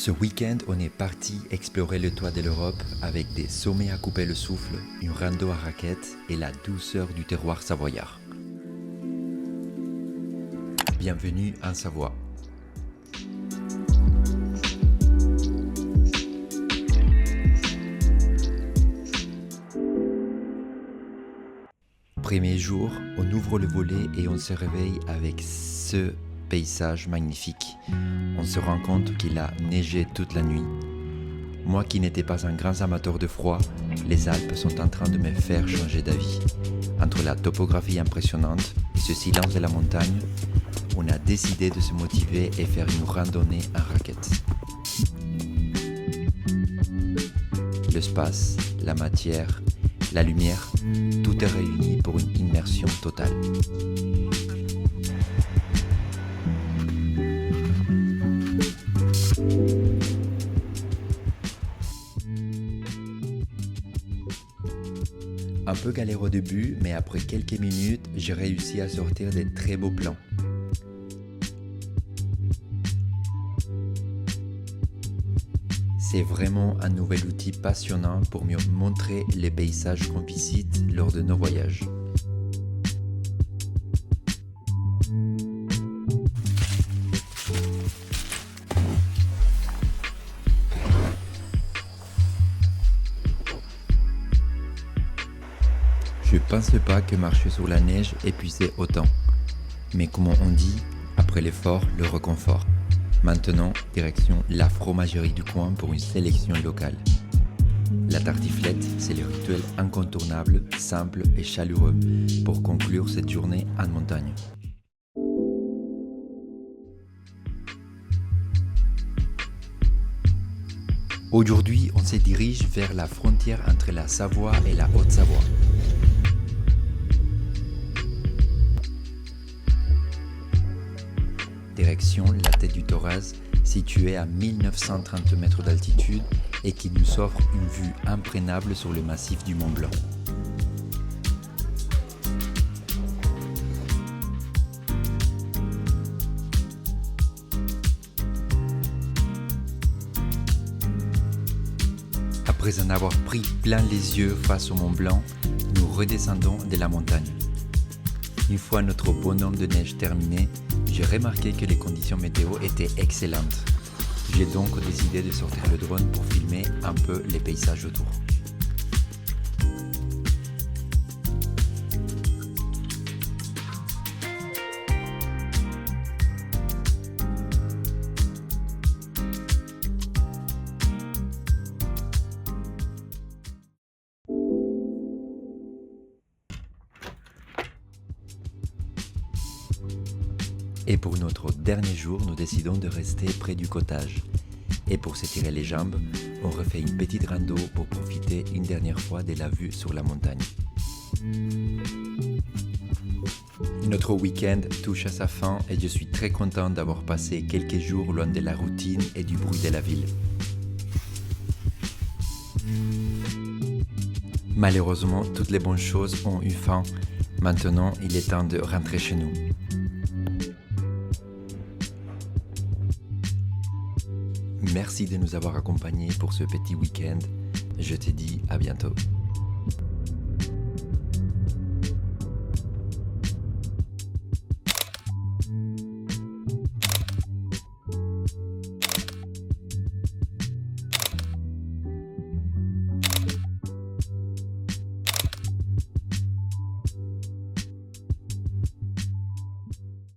Ce week-end, on est parti explorer le toit de l'Europe avec des sommets à couper le souffle, une rando à raquettes et la douceur du terroir savoyard. Bienvenue en Savoie. Premier jour, on ouvre le volet et on se réveille avec ce paysage magnifique. On se rend compte qu'il a neigé toute la nuit. Moi qui n'étais pas un grand amateur de froid, les Alpes sont en train de me faire changer d'avis. Entre la topographie impressionnante et ce silence de la montagne, on a décidé de se motiver et faire une randonnée en raquettes. L'espace, la matière, la lumière, tout est réuni pour une immersion totale. Un peu galère au début, mais après quelques minutes, j'ai réussi à sortir des très beaux plans. C'est vraiment un nouvel outil passionnant pour mieux montrer les paysages qu'on visite lors de nos voyages. Je pensais pas que marcher sur la neige épuisait autant. Mais comme on dit, après l'effort, le réconfort. Maintenant, direction la fromagerie du coin pour une sélection locale. La tartiflette, c'est le rituel incontournable, simple et chaleureux pour conclure cette journée en montagne. Aujourd'hui, on se dirige vers la frontière entre la Savoie et la Haute-Savoie. Direction la tête du Thauraz, située à 1930 mètres d'altitude et qui nous offre une vue imprenable sur le massif du Mont Blanc. Après en avoir pris plein les yeux face au Mont Blanc, nous redescendons de la montagne. Une fois notre bonhomme de neige terminé, j'ai remarqué que les conditions météo étaient excellentes. J'ai donc décidé de sortir le drone pour filmer un peu les paysages autour. Et pour notre dernier jour, nous décidons de rester près du cottage. Et pour s'étirer les jambes, on refait une petite rando pour profiter une dernière fois de la vue sur la montagne. Notre week-end touche à sa fin et je suis très content d'avoir passé quelques jours loin de la routine et du bruit de la ville. Malheureusement, toutes les bonnes choses ont eu fin. Maintenant, il est temps de rentrer chez nous. Merci de nous avoir accompagnés pour ce petit week-end. Je te dis à bientôt.